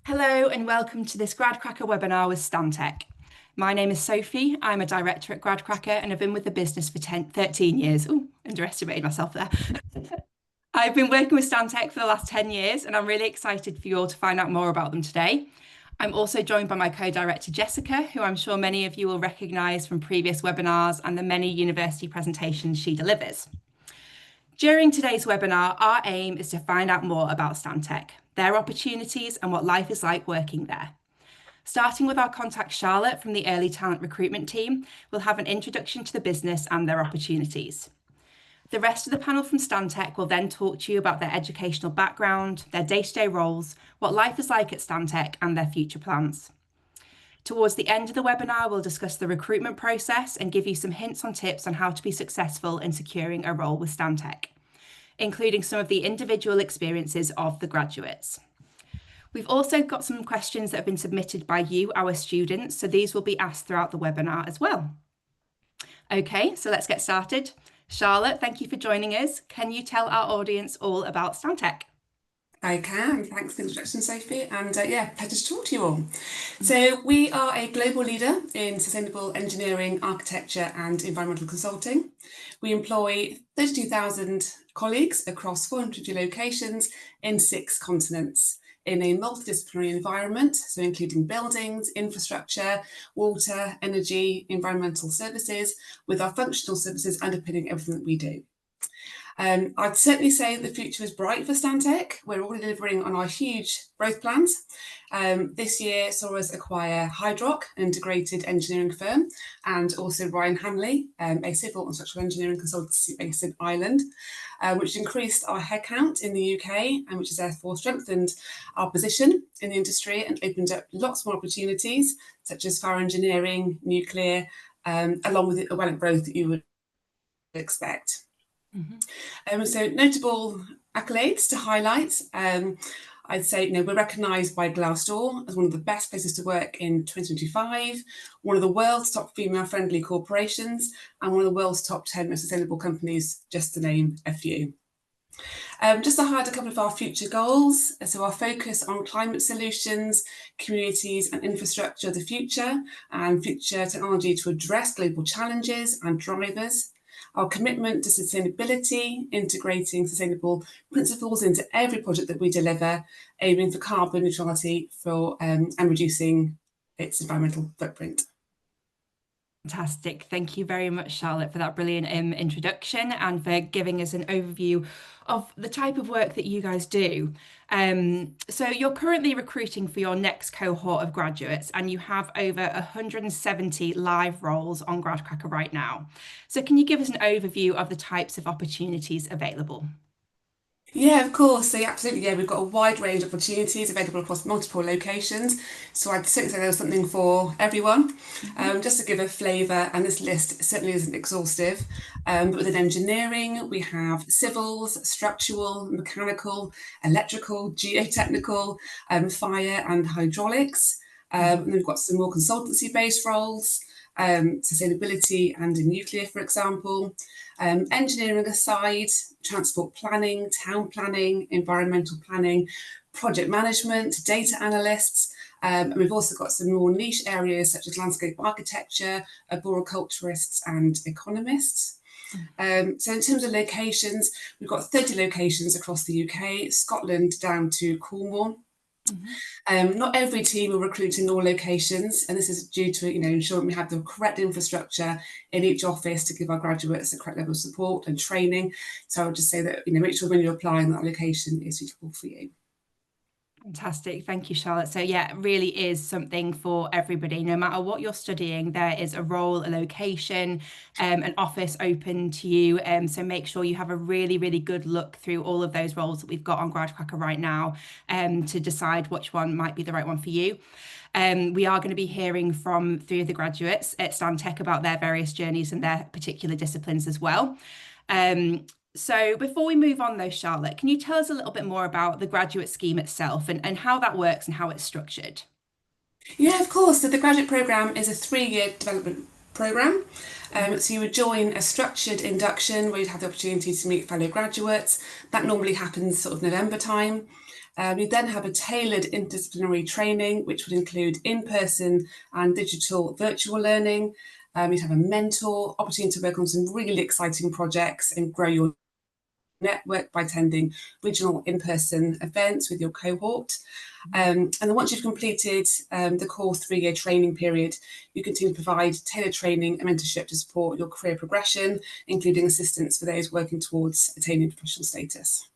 Hello and welcome to this Gradcracker webinar with Stantec. My name is Sophie. I'm a director at Gradcracker and I've been with the business for 13 years. Oh, underestimated myself there. I've been working with Stantec for the last 10 years and I'm really excited for you all to find out more about them today. I'm also joined by my co-director Jessica, who I'm sure many of you will recognise from previous webinars and the many university presentations she delivers. During today's webinar, our aim is to find out more about Stantec, their opportunities and what life is like working there. Starting with our contact Charlotte from the Early Talent Recruitment team, we'll have an introduction to the business and their opportunities. The rest of the panel from Stantec will then talk to you about their educational background, their day-to-day roles, what life is like at Stantec and their future plans. Towards the end of the webinar, we'll discuss the recruitment process and give you some hints on tips on how to be successful in securing a role with Stantec, including some of the individual experiences of the graduates. We've also got some questions that have been submitted by you, our students, so these will be asked throughout the webinar as well. Okay, so let's get started. Charlotte, thank you for joining us. Can you tell our audience all about Stantec? I can. Thanks for the introduction, Sophie. And yeah, pleasure to talk to you all. So we are a global leader in sustainable engineering, architecture and environmental consulting. We employ 32,000 colleagues across 450 locations in 6 continents in a multidisciplinary environment, so including buildings, infrastructure, water, energy, environmental services, with our functional services underpinning everything that we do. I'd certainly say the future is bright for Stantec. We're already delivering on our huge growth plans. This year saw us acquire Hydrock, an integrated engineering firm, and also Ryan Hanley, a civil and structural engineering consultancy based in Ireland, which increased our headcount in the UK and which has therefore strengthened our position in the industry and opened up lots more opportunities, such as fire engineering, nuclear, along with the organic growth that you would expect. So notable accolades to highlight. I'd say we're recognised by Glassdoor as one of the best places to work in 2025, one of the world's top female-friendly corporations, and one of the world's top 10 most sustainable companies, just to name a few. Just to highlight a couple of our future goals. So our focus on climate solutions, communities and infrastructure of the future, and future technology to address global challenges and drivers. Our commitment to sustainability, integrating sustainable principles into every project that we deliver, aiming for carbon neutrality and reducing its environmental footprint. Fantastic. Thank you very much, Charlotte, for that brilliant introduction and for giving us an overview of the type of work that you guys do. So you're currently recruiting for your next cohort of graduates and you have over 170 live roles on Gradcracker right now. So can you give us an overview of the types of opportunities available? Yeah, of course. So yeah, absolutely, yeah, we've got a wide range of opportunities available across multiple locations. So I'd certainly say there's something for everyone. Just to give a flavour, and this list certainly isn't exhaustive, but within engineering, we have civils, structural, mechanical, electrical, geotechnical, fire and hydraulics. And we've got some more consultancy-based roles, sustainability and in nuclear, for example. Engineering aside, transport planning, town planning, environmental planning, project management, data analysts, and we've also got some more niche areas such as landscape architecture, arboriculturists and economists. So in terms of locations, we've got 30 locations across the UK, Scotland down to Cornwall. Not every team will recruit in all locations, and this is due to ensuring we have the correct infrastructure in each office to give our graduates the correct level of support and training. So I would just say that make sure when you're applying that location is suitable for you. Fantastic. Thank you, Charlotte. So yeah, it really is something for everybody. No matter what you're studying, there is a role, a location, an office open to you. So make sure you have a really, really good look through all of those roles that we've got on Gradcracker right now to decide which one might be the right one for you. We are going to be hearing from 3 of the graduates at Stantec about their various journeys and their particular disciplines as well. So before we move on though, Charlotte, can you tell us a little bit more about the graduate scheme itself and how that works and how it's structured? Yeah, of course. So the graduate programme is a 3-year development programme. So you would join a structured induction where you'd have the opportunity to meet fellow graduates. That normally happens sort of November time. You then have a tailored interdisciplinary training, which would include in-person and digital virtual learning. You'd have a mentor, opportunity to work on some really exciting projects and grow your network by attending regional in-person events with your cohort. And then once you've completed the core 3-year training period, you continue to provide tailored training and mentorship to support your career progression, including assistance for those working towards attaining professional status.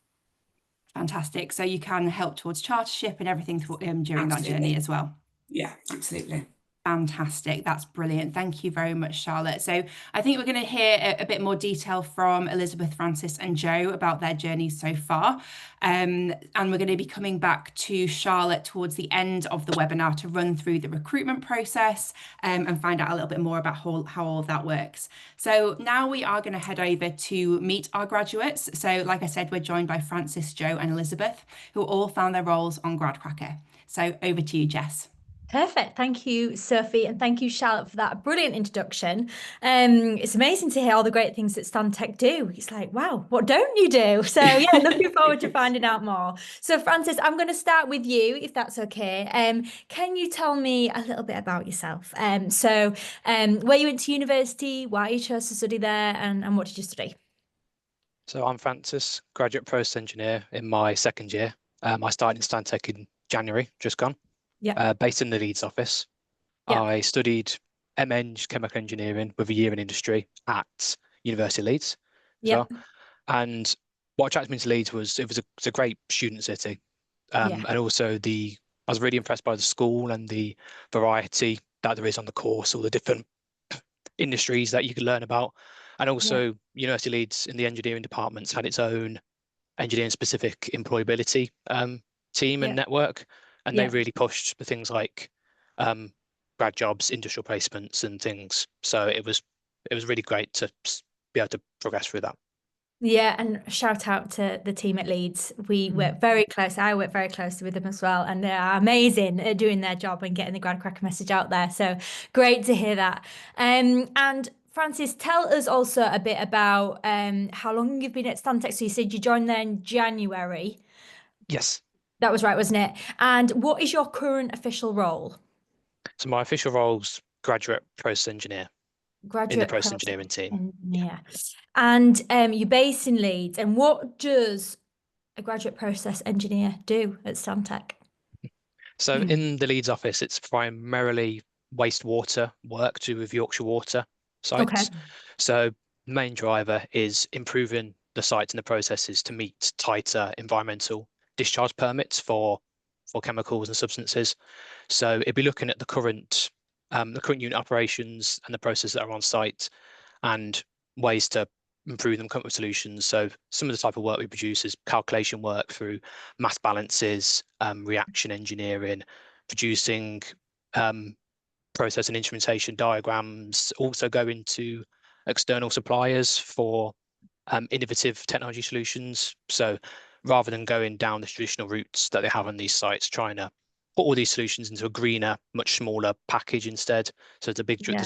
Fantastic. So you can help towards chartership and everything during that journey Absolutely. as well. Yeah, absolutely. Fantastic. That's brilliant. Thank you very much, Charlotte. So I think we're going to hear a bit more detail from Elizabeth, Francis, and Joe about their journeys so far. And we're going to be coming back to Charlotte towards the end of the webinar to run through the recruitment process and find out a little bit more about how all of that works. So now we are going to head over to meet our graduates. So like I said, we're joined by Francis, Joe, and Elizabeth, who all found their roles on Gradcracker. So over to you, Jess. Perfect. Thank you, Sophie, and thank you, Charlotte, for that brilliant introduction. It's amazing to hear all the great things that Stantec do. It's like, wow, what don't you do? So yeah, looking forward to finding out more. So Francis, I'm going to start with you, if that's okay. Can you tell me a little bit about yourself? Where you went to university, why you chose to study there, and what did you study? So I'm Francis, graduate process engineer in my second year. I started in Stantec in January, just gone. Yeah. Based in the Leeds office. Yeah. I studied MEng chemical engineering with a year in industry at University of Leeds. Yeah. And what attracted me to Leeds was it was a great student city. And also I was really impressed by the school and the variety that there is on the course, all the different industries that you could learn about. And also University of Leeds in the engineering departments had its own engineering specific employability team and network. And they really pushed for things like grad jobs, industrial placements and things. So it was really great to be able to progress through that. Yeah, and shout out to the team at Leeds. We work very close. I work very closely with them as well, and they are amazing at doing their job and getting the Gradcracker message out there. So great to hear that. And Francis, tell us also a bit about how long you've been at Stantec. So you said you joined there in January. Yes. That was right, wasn't it? And what is your current official role? So my official role's graduate process engineer in the process engineering team. Yeah. And you're based in Leeds. And what does a graduate process engineer do at Stantec? So in the Leeds office, it's primarily wastewater work to do with Yorkshire Water sites. So the main driver is improving the sites and the processes to meet tighter environmental discharge permits for chemicals and substances. So it'd be looking at the current unit operations and the processes that are on site and ways to improve them, come up with solutions. So some of the type of work we produce is calculation work through mass balances, reaction engineering, producing process and instrumentation diagrams, also go into external suppliers for innovative technology solutions. So rather than going down the traditional routes that they have on these sites, trying to put all these solutions into a greener, much smaller package instead. So there's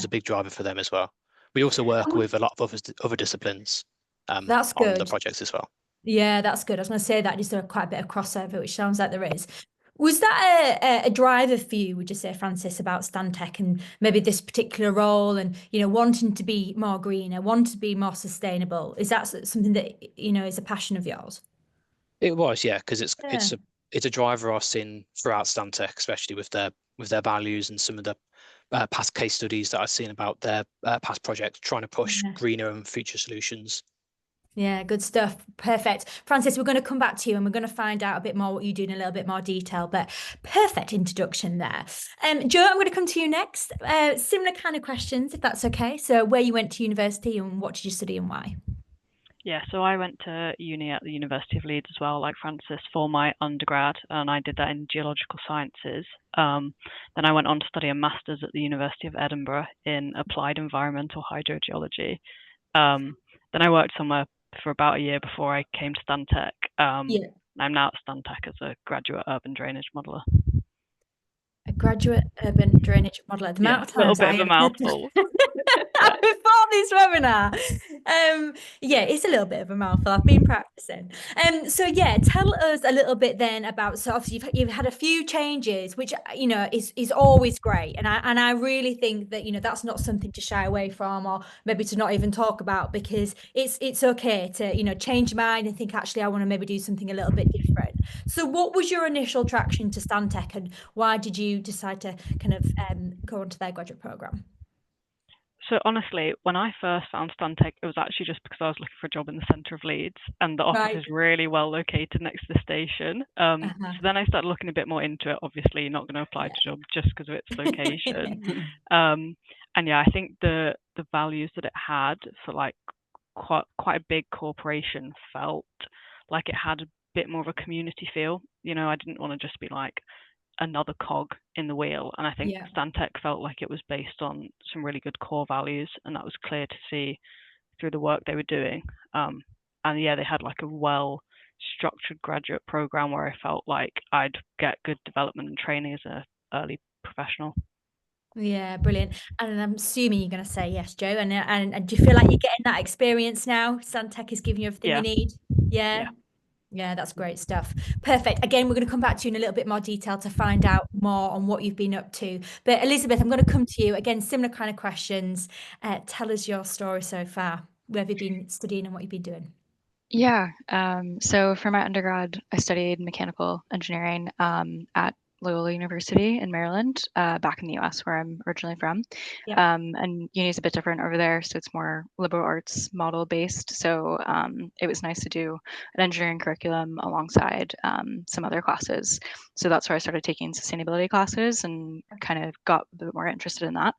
a big driver for them as well. We also work with a lot of other disciplines That's on the good. projects as well. Yeah, that's good. I was going to say that there's quite a bit of crossover, which sounds like there is. Was that a driver for you, would you say, Francis, about Stantec and maybe this particular role and, wanting to be more greener, wanting to be more sustainable? Is that something that, is a passion of yours? It was, yeah, because it's a driver I've seen throughout Stantec, especially with their values and some of the past case studies that I've seen about their past projects, trying to push greener and future solutions. Yeah, good stuff. Perfect. Francis, we're going to come back to you and we're going to find out a bit more what you do in a little bit more detail, but perfect introduction there. Joe, I'm going to come to you next. Similar kind of questions, if that's okay. So where you went to university and what did you study and why? Yeah, so I went to uni at the University of Leeds as well, like Francis, for my undergrad, and I did that in geological sciences. Then I went on to study a master's at the University of Edinburgh in applied environmental hydrogeology. Then I worked somewhere for about a year before I came to Stantec. I'm now at Stantec as a graduate urban drainage modeller. A graduate urban drainage modeller. The amount of times a little bit of a mouthful. before this webinar. Yeah, it's a little bit of a mouthful. I've been practicing. So yeah, tell us a little bit then about, so obviously you've had a few changes, which is always great. And I really think that, that's not something to shy away from, or maybe to not even talk about, because it's okay to, change your mind and think, actually, I want to maybe do something a little bit different. So what was your initial traction to Stantec, and why did you decide to kind of go onto their graduate program? So honestly, when I first found Stantec, it was actually just because I was looking for a job in the centre of Leeds, and the office Right. is really well located next to the station. So then I started looking a bit more into it. Obviously, not going to apply to job just because of its location. And yeah, I think the values that it had for like quite a big corporation felt like it had a bit more of a community feel. I didn't want to just be like another cog in the wheel. And I think Yeah. Stantec felt like it was based on some really good core values, and that was clear to see through the work they were doing. And yeah, they had like a well structured graduate program where I felt like I'd get good development and training as an early professional. Yeah, brilliant. And I'm assuming you're going to say yes, Joe. And do you feel like you're getting that experience now? Stantec is giving you everything you Yeah. need. Yeah. Yeah. Yeah, that's great stuff. Perfect. Again, we're going to come back to you in a little bit more detail to find out more on what you've been up to. But Elizabeth, I'm going to come to you again, similar kind of questions. Tell us your story so far. Where have you been studying and what you've been doing? Yeah. So for my undergrad, I studied mechanical engineering at Loyola University in Maryland, back in the US, where I'm originally from. Yep. And uni is a bit different over there, so it's more liberal arts model based. So it was nice to do an engineering curriculum alongside some other classes. So that's where I started taking sustainability classes and kind of got a bit more interested in that.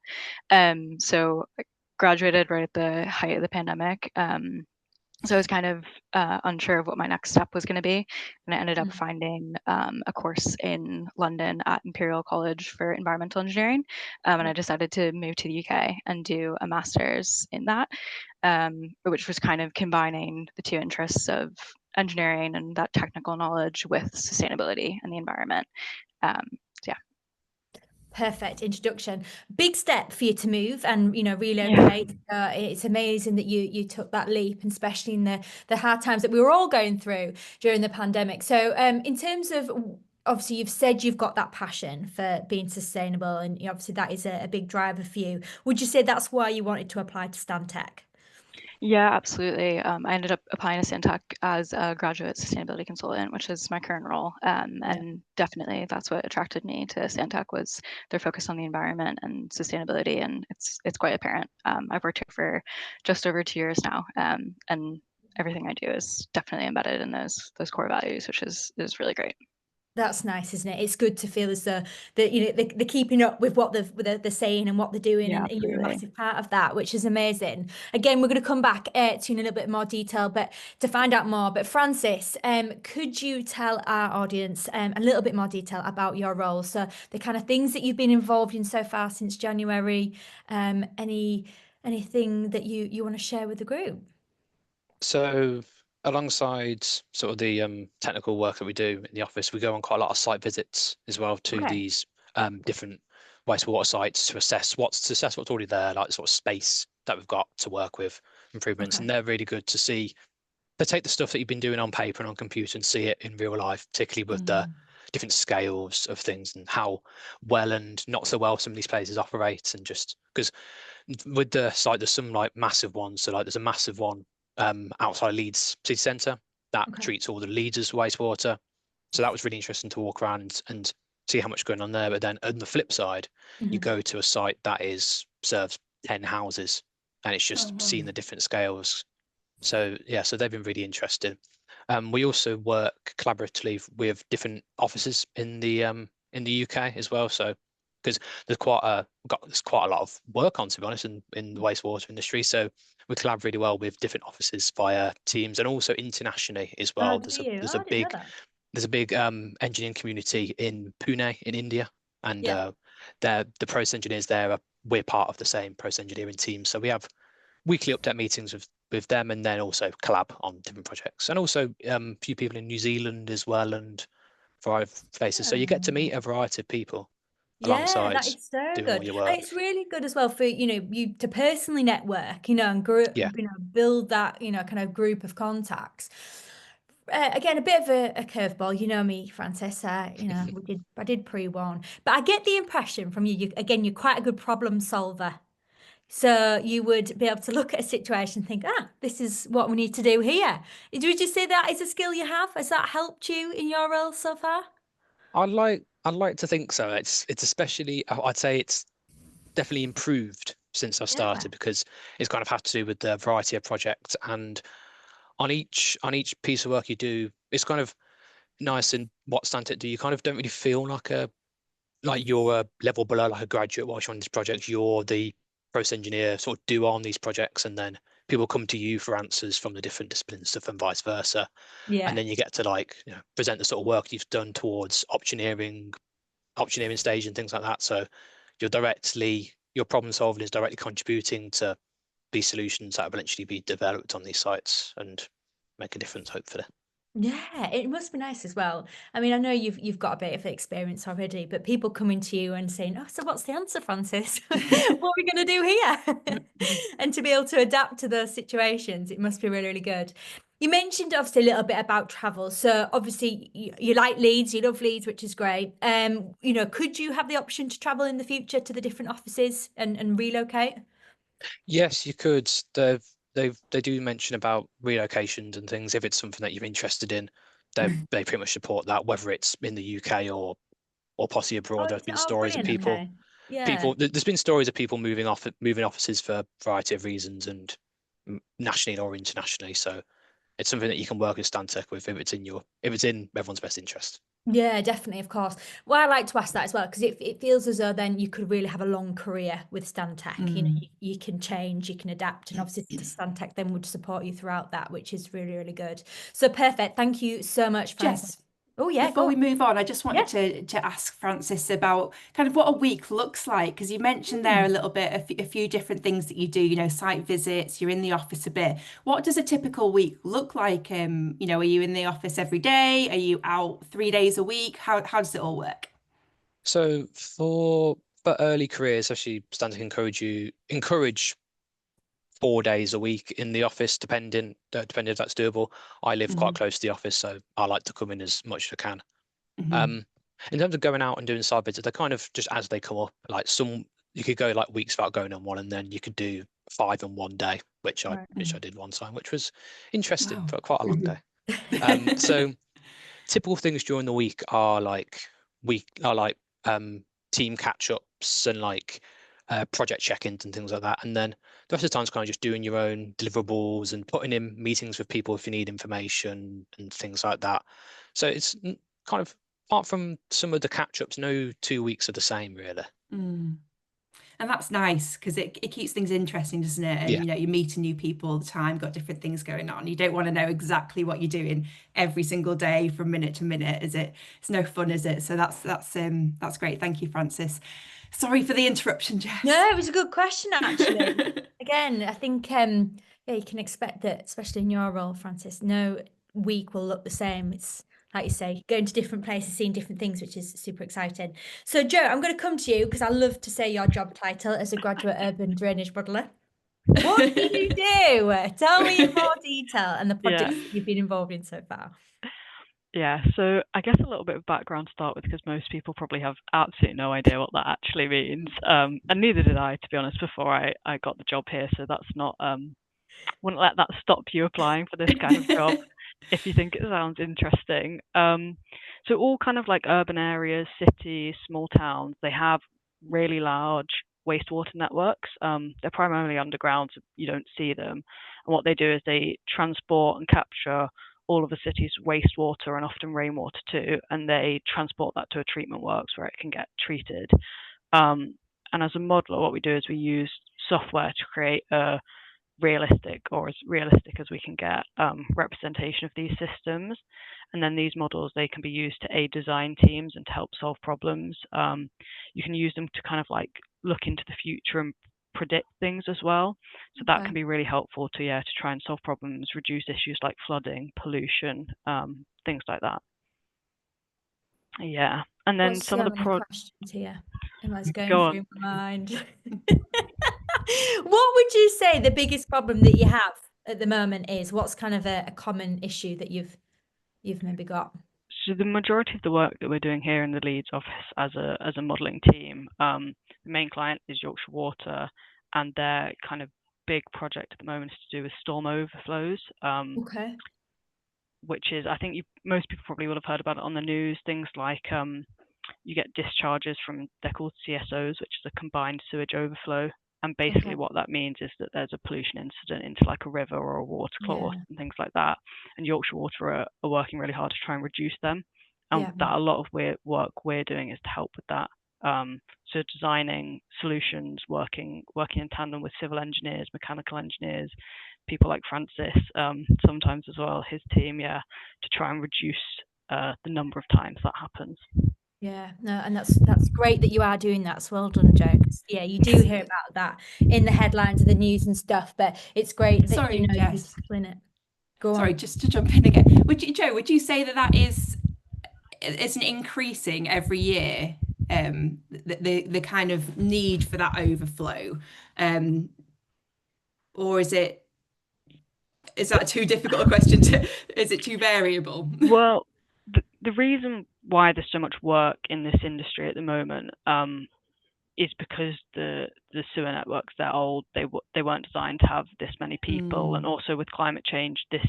So I graduated right at the height of the pandemic. So I was kind of unsure of what my next step was going to be. And I ended up finding a course in London at Imperial College for Environmental Engineering. And I decided to move to the UK and do a master's in that, which was kind of combining the two interests of engineering and that technical knowledge with sustainability and the environment. Yeah. Perfect introduction. Big step for you to move and relocate. Yeah. It's amazing that you took that leap, and especially in the hard times that we were all going through during the pandemic. So in terms of, obviously you've said you've got that passion for being sustainable, and obviously that is a big driver for you. Would you say that's why you wanted to apply to Stantec? Yeah, absolutely. I ended up applying to Stantec as a graduate sustainability consultant, which is my current role. And definitely that's what attracted me to Stantec, was their focus on the environment and sustainability, and it's quite apparent. I've worked here for just over 2 years now, and everything I do is definitely embedded in those core values, which is really great. That's nice, isn't it? It's good to feel as though that they're keeping up with what they're saying and what they're doing, Yeah, and you're a absolutely. massive part of that, which is amazing. Again, we're going to come back to in a little bit more detail, but to find out more. But Francis, could you tell our audience a little bit more detail about your role? So the kind of things that you've been involved in so far since January. Anything that you want to share with the group? So alongside sort of the technical work that we do in the office, we go on quite a lot of site visits as well to these different wastewater sites to assess what's already there, like the sort of space that we've got to work with improvements. And they're really good to see. They take the stuff that you've been doing on paper and on computer and see it in real life, particularly with the different scales of things and how well and not so well some of these places operate. And just because with the site, there's some like massive ones. So like there's a massive one outside Leeds city centre that treats all the Leeds as wastewater. So that was really interesting to walk around and see how much going on there. But then on the flip side, you go to a site that serves 10 houses, and it's just seeing the different scales. So yeah, so they've been really interesting. We also work collaboratively with different offices in the UK as well. So because there's quite a lot of work on, to be honest, in the wastewater industry. So we collab really well with different offices via Teams, and also internationally as well. Do you? There's Oh, a I didn't know big that. there's a big engineering community in Pune in India, and Yeah. the process engineers there we're part of the same process engineering team. So we have weekly update meetings with them, and then also collab on different projects, and also a few people in New Zealand as well, and variety of places. So you get to meet a variety of people. Yeah, that alongside is so doing all good. your And work. it's really good as well for, you to personally network, and Yeah. build that, kind of group of contacts. Again, a bit of a curveball, you know me, Francis. I did pre-warn, but I get the impression from you, again, you're quite a good problem solver. So you would be able to look at a situation and think, this is what we need to do here. Would you say that is a skill you have? Has that helped you in your role so far? I'd like to think so. It's especially, I'd say it's definitely improved since I Yeah. started, because it's kind of had to do with the variety of projects, and on each piece of work you do, it's kind of nice in what Stantec do. You kind of don't really feel like you're a level below, like a graduate whilst you're on this project. You're the process engineer, sort of do on these projects, and then people come to you for answers from the different disciplines stuff, and vice versa. And Yeah. then you get to present the sort of work you've done towards optioneering stage and things like that. So your problem solving is directly contributing to these solutions that will eventually be developed on these sites and make a difference, hopefully. Yeah, it must be nice as well. I mean, I know you've got a bit of experience already, but people coming to you and saying, "Oh, so what's the answer, Francis? What are we going to do here?" And to be able to adapt to those situations, it must be really, really good. You mentioned obviously a little bit about travel. So obviously you like Leeds, you love Leeds, which is great. Could you have the option to travel in the future to the different offices and relocate? Yes, you could. They do mention about relocations and things. If it's something that you're interested in, they pretty much support that, whether it's in the UK or possibly Oh, abroad. There's been oh, stories of brilliant. Okay. Yeah. there's been stories of people moving offices for a variety of reasons, and nationally or internationally. So it's something that you can work with Stantec with if it's in everyone's best interest. Yeah, definitely, of course. Well, I like to ask that as well because it feels as though then you could really have a long career with Stantec. You can change, you can adapt, and obviously the Stantec then would support you throughout that, which is really, really good. So perfect. Thank you so much, Francis. Jess, Oh yeah, before go we on. move on, I just Yeah. wanted to ask Francis about kind of what a week looks like, because you mentioned there a little bit, a few different things that you do, site visits, you're in the office a bit. What does a typical week look like? Are you in the office every day? Are you out 3 days a week? How does it all work? So for early careers, actually, Stantec encourage 4 days a week in the office, depending if that's doable. I live quite close to the office, so I like to come in as much as I can. Mm-hmm. In terms of going out and doing side visits, they're kind of just as they come up. Like you could go like weeks without going on one, and then you could do 5 in one day, which I Right. which I did one time, which was interesting Wow. for quite a long day. So typical things during the week are like team catch-ups and project check-ins and things like that. And then the rest of the time is kind of just doing your own deliverables and putting in meetings with people if you need information and things like that. So it's kind of, apart from some of the catch-ups, no 2 weeks are the same, really. Mm. And that's nice because it keeps things interesting, doesn't it? And Yeah. you're meeting new people all the time, got different things going on. You don't want to know exactly what you're doing every single day from minute to minute, is it? It's no fun, is it? So that's great. Thank you, Francis. Sorry for the interruption, Jess. No, it was a good question actually. Again, I think yeah, you can expect that, especially in your role, Francis, no week will look the same. It's like you say, going to different places, seeing different things, which is super exciting. So, Joe, I'm going to come to you because I love to say your job title as a graduate urban drainage modeler. What do you do? Tell me in more detail and the projects that you've been involved in so far. Yeah, so I guess a little bit of background to start with, because most people probably have absolutely no idea what that actually means. And neither did I, to be honest, before I got the job here. So that's not, wouldn't let that stop you applying for this kind of job if you think it sounds interesting. So all kind of like urban areas, cities, small towns, they have really large wastewater networks. They're primarily underground, so you don't see them. And what they do is they transport and capture all of the city's wastewater and often rainwater too, and they transport that to a treatment works where it can get treated. And as a modeler, what we do is we use software to create a realistic, or as realistic as we can get, representation of these systems. And then these models, they can be used to aid design teams and to help solve problems. You can use them to kind of like look into the future and predict things as well. So that can be really helpful to try and solve problems, reduce issues like flooding, pollution, things like that. Yeah. And then What's some of the questions here? Am I going Go through on. my mind? What would you say the biggest problem that you have at the moment is? What's kind of a common issue that you've maybe got? So the majority of the work that we're doing here in the Leeds office as a modelling team, the main client is Yorkshire Water, and their kind of big project at the moment is to do with storm overflows. Okay. Which is, I think most people probably will have heard about it on the news. Things like you get discharges from, they're called CSOs, which is a combined sewage overflow. And basically what that means is that there's a pollution incident into like a river or a water course and things like that. And Yorkshire Water are working really hard to try and reduce them. And that a lot of work we're doing is to help with that. So designing solutions, working in tandem with civil engineers, mechanical engineers, people like Francis, sometimes as well, his team, to try and reduce the number of times that happens. Yeah, no, and that's great that you are doing that. So well done, Joe. Yeah, you do hear about that in the headlines of the news and stuff, but it's great that Sorry, you know you're Jess. tackling it. Go Sorry, on. just to jump in again. Would you say that is it's an increasing every year, the kind of need for that overflow, or is that too difficult a question is it too variable? Well, the reason why there's so much work in this industry at the moment is because the sewer networks, they're old, they weren't designed to have this many people, and also with climate change, the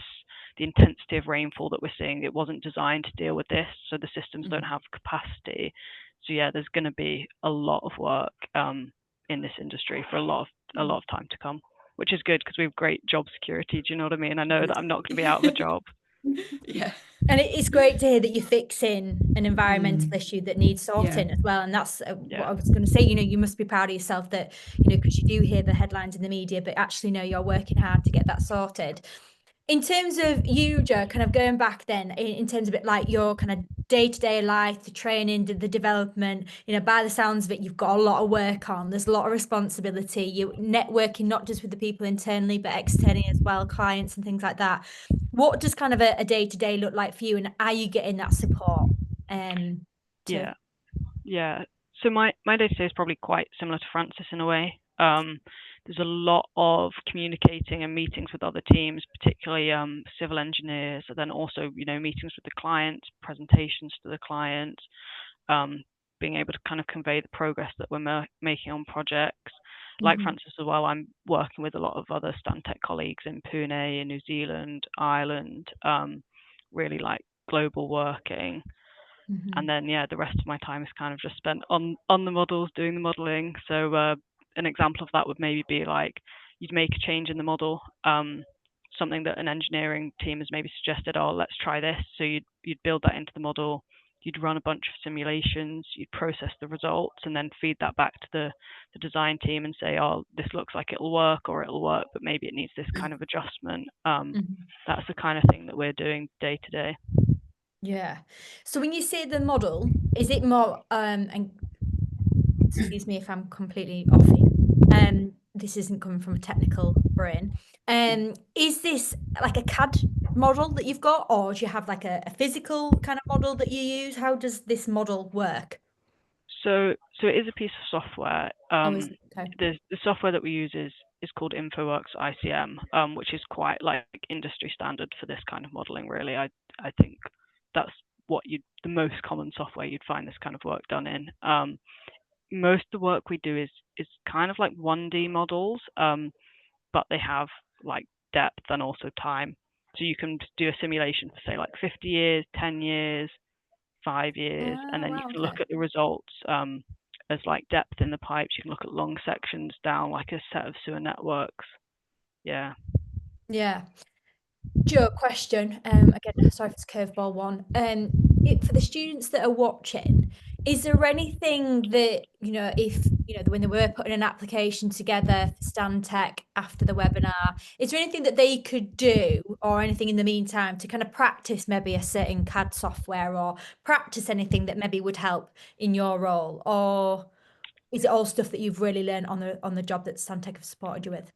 intensity of rainfall that we're seeing, it wasn't designed to deal with this, so the systems don't have capacity. So yeah, there's going to be a lot of work in this industry for a lot of time to come, which is good because we have great job security. Do you know what I mean? I know that I'm not going to be out of a job. Yeah. And it's great to hear that you're fixing an environmental issue that needs sorting as well. And that's what I was going to say. You know, you must be proud of yourself that, you know, because you do hear the headlines in the media, but actually know you're working hard to get that sorted. In terms of you, Joe, kind of going back then, in terms of it, like your kind of day-to-day life, the training, the development, you know, by the sounds of it, you've got a lot of work on. There's a lot of responsibility. You're networking not just with the people internally, but externally as well, clients and things like that. What does kind of a day-to-day look like for you, and are you getting that support? Yeah. So my day-to-day is probably quite similar to Francis in a way. There's a lot of communicating and meetings with other teams, particularly civil engineers, and then also, you know, meetings with the clients, presentations to the clients, being able to kind of convey the progress that we're making on projects. Like Francis as well, I'm working with a lot of other Stantec colleagues in Pune, in New Zealand, Ireland, really like global working. And then, the rest of my time is kind of just spent on the models, doing the modeling. So an example of that would maybe be like you'd make a change in the model, something that an engineering team has maybe suggested, oh, let's try this. So you'd build that into the model, you'd run a bunch of simulations, you'd process the results, and then feed that back to the design team and say, oh, this looks like it'll work, or it'll work, but maybe it needs this kind of adjustment. That's the kind of thing that we're doing day to day. Yeah. So when you say the model, is it more and excuse me if I'm completely off here. This isn't coming from a technical brain. Is this like a CAD model that you've got, or do you have like a physical kind of model that you use? How does this model work? So it is a piece of software. Okay. The software that we use is called InfoWorks ICM, which is quite like industry standard for this kind of modeling. Really, I think that's the most common software you'd find this kind of work done in. Most of the work we do is kind of like 1D models, but they have like depth and also time. So you can do a simulation for say like 50 years, 10 years, 5 years, and then you can look at the results as like depth in the pipes. You can look at long sections down like a set of sewer networks. Yeah. Joe, question. Again, sorry for this curveball one. For the students that are watching, is there anything that, you know, if, you know, when they were putting an application together for Stantec after the webinar, is there anything that they could do or anything in the meantime to kind of practice maybe a certain CAD software or practice anything that maybe would help in your role? Or is it all stuff that you've really learned on the job that Stantec have supported you with?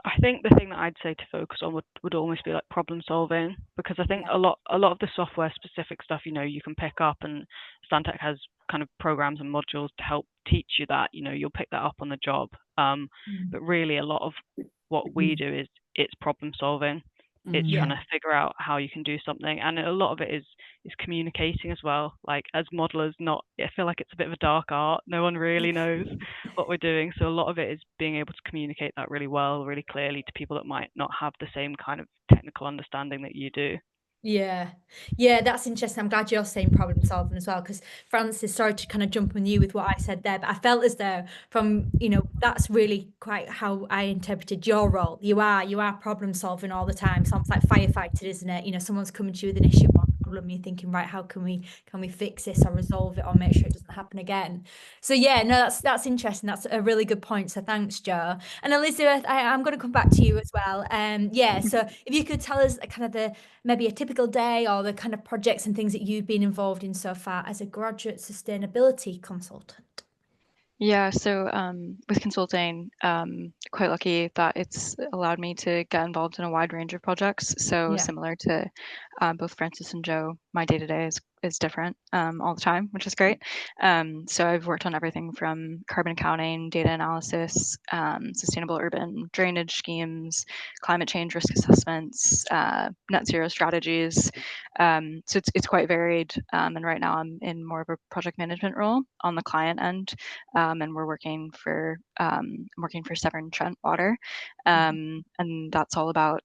I think the thing that I'd say to focus on would almost be like problem solving, because I think a lot of the software specific stuff, you can pick up, and Stantec has kind of programs and modules to help teach you that, you'll pick that up on the job. But really a lot of what we do is it's problem solving. It's trying to figure out how you can do something, and a lot of it is communicating as well. Like, as modelers, I feel like it's a bit of a dark art. No one really knows what we're doing, so a lot of it is being able to communicate that really well, really clearly to people that might not have the same kind of technical understanding that you do. Yeah, that's interesting. I'm glad you're saying problem solving as well, because Francis, sorry to kind of jump on you with what I said there, but I felt as though from, that's really quite how I interpreted your role. You are problem solving all the time. Sounds like firefighter, isn't it? Someone's coming to you with an issue or a problem, you're thinking, right, how can we fix this or resolve it or make sure it doesn't happen again? So yeah, no, that's interesting. That's a really good point. So thanks, Joe. And Elizabeth, I'm going to come back to you as well. So if you could tell us kind of maybe a typical day or the kind of projects and things that you've been involved in so far as a graduate sustainability consultant. Yeah, so with consulting, quite lucky that it's allowed me to get involved in a wide range of projects. So similar to both Francis and Joe, my day-to-day is different all the time, which is great. So I've worked on everything from carbon accounting, data analysis, sustainable urban drainage schemes, climate change risk assessments, net zero strategies. So it's quite varied. And right now I'm in more of a project management role on the client end. And we're working for Severn Trent Water, and that's all about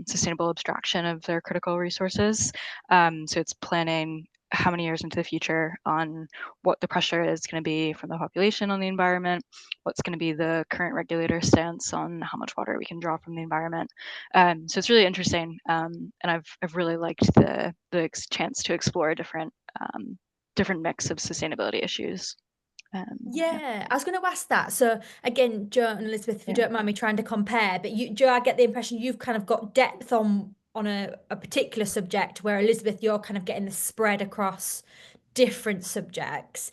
sustainable abstraction of their critical resources. So it's planning how many years into the future on what the pressure is going to be from the population on the environment, what's going to be the current regulator stance on how much water we can draw from the environment. So it's really interesting, and I've really liked the chance to explore a different mix of sustainability issues. I was going to ask that. So again, Joe and Elizabeth, if you don't mind me trying to compare, but Joe, I get the impression you've kind of got depth on a particular subject, where Elizabeth, you're kind of getting the spread across different subjects.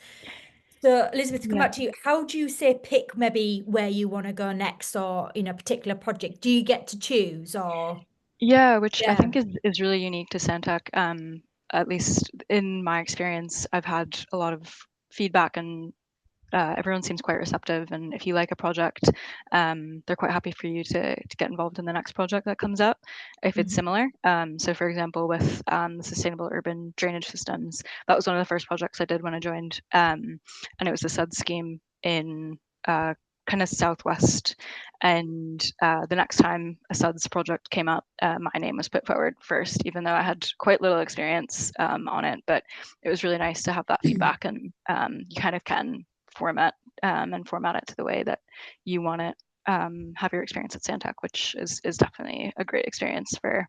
So Elizabeth, to come back to you, how do you say pick maybe where you want to go next, or in a particular project? Do you get to choose, or? Yeah, which I think is really unique to Stantec. At least in my experience, I've had a lot of feedback, and everyone seems quite receptive. And if you like a project, they're quite happy for you to get involved in the next project that comes up if it's similar. So for example, with the sustainable urban drainage systems, that was one of the first projects I did when I joined. And it was a SUD scheme in kind of southwest, and the next time a SUDS project came up, my name was put forward first, even though I had quite little experience on it. But it was really nice to have that feedback, and you kind of can format it to the way that you want it. Have your experience at Stantec, which is definitely a great experience for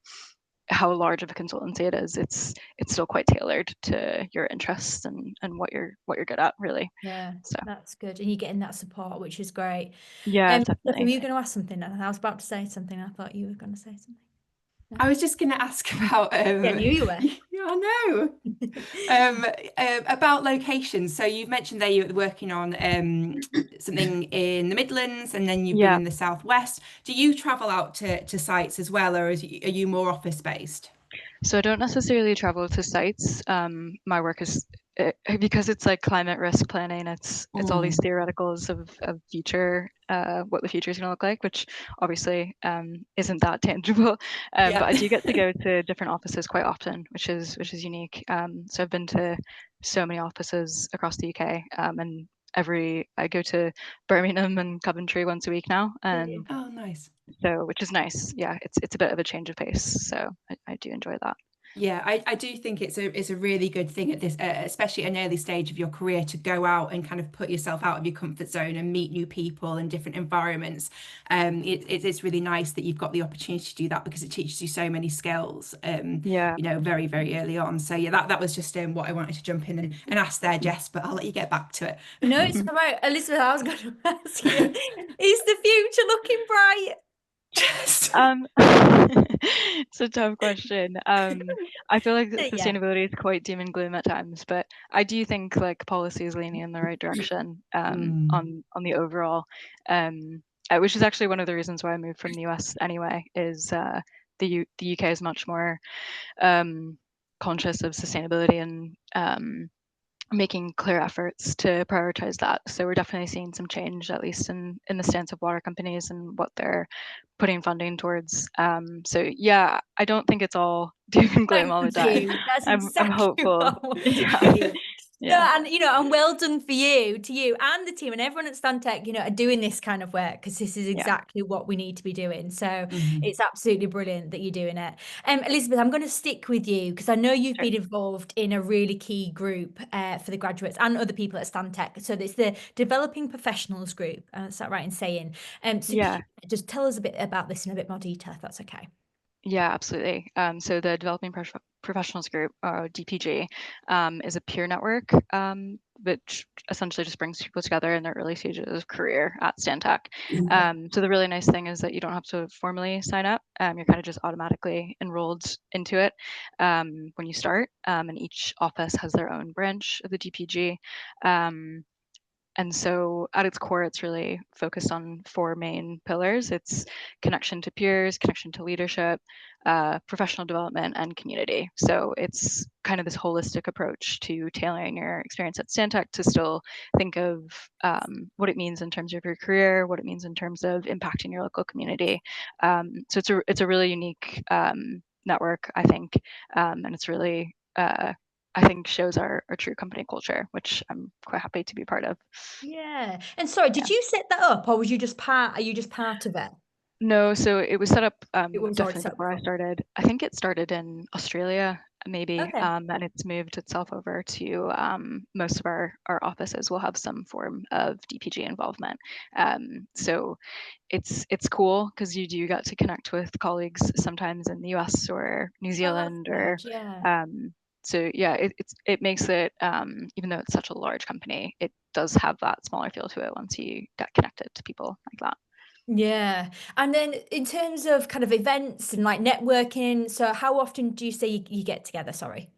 how large of a consultancy it is. It's still quite tailored to your interests and what you're good at, really. So that's good, and you're getting that support, which is great. Definitely. Were you going to ask something? I was about to say something. I thought you were going to say something. I was just going to ask about I knew you were. I know. About locations. So you've mentioned there you're working on something in the Midlands, and then you've been in the Southwest. Do you travel out to sites as well, or are you more office based? So I don't necessarily travel to sites. My work is because it's like climate risk planning. It's all these theoreticals of future, what the future is going to look like, which obviously isn't that tangible. But I do get to go to different offices quite often, which is unique. So I've been to so many offices across the UK, and I go to Birmingham and Coventry once a week now. Oh, nice. So, which is nice. Yeah, it's a bit of a change of pace. So I do enjoy that. Yeah, I do think it's a really good thing at this, especially at an early stage of your career, to go out and kind of put yourself out of your comfort zone and meet new people and different environments. It's really nice that you've got the opportunity to do that, because it teaches you so many skills. Very, very early on. So yeah, that was just what I wanted to jump in and ask there, Jess. But I'll let you get back to it. No, it's all right, Elizabeth. I was going to ask you: is the future looking bright? It's a tough question. I feel like sustainability is quite doom and gloom at times, but I do think like policy is leaning in the right direction on the overall. And which is actually one of the reasons why I moved from the US anyway, is the UK is much more conscious of sustainability and making clear efforts to prioritize that. So we're definitely seeing some change, at least in the stance of water companies and what they're putting funding towards. So yeah, I don't think it's all doom and gloom all the Thank time. you. That's I'm exactly hopeful. what I wanted Yeah. to hear. No, Yeah. and and well done for you, to you and the team and everyone at Stantec, are doing this kind of work, because this is exactly what we need to be doing. So it's absolutely brilliant that you're doing it. Elizabeth, I'm going to stick with you because I know you've Sure. been involved in a really key group for the graduates and other people at Stantec. So it's the Developing Professionals group. Is that right in saying? So Yeah. can you just tell us a bit about this in a bit more detail, if that's okay? Yeah, absolutely. So the Developing Professionals Group, DPG, is a peer network, which essentially just brings people together in their early stages of career at Stantec. So the really nice thing is that you don't have to formally sign up. You're kind of just automatically enrolled into it when you start. And each office has their own branch of the DPG. And so at its core, it's really focused on four main pillars. It's connection to peers, connection to leadership, professional development, and community. So it's kind of this holistic approach to tailoring your experience at Stantec to still think of what it means in terms of your career, what it means in terms of impacting your local community. So it's a really unique network, I think, and it's really I think shows our true company culture, which I'm quite happy to be part of. Yeah. And sorry, Yeah. did you set that up, or was you just part? Are you just part of it? No, so it was set up It was already definitely set up before I before. started. I think it started in Australia, maybe, Okay. and it's moved itself over to most of our offices will have some form of DPG involvement. So it's cool because you do get to connect with colleagues sometimes in the US or New Oh, that's Zealand or good. Yeah. so yeah, it makes it even though it's such a large company, it does have that smaller feel to it once you get connected to people like that. Yeah. And then in terms of kind of events and like networking, so how often do you say you get together? Sorry.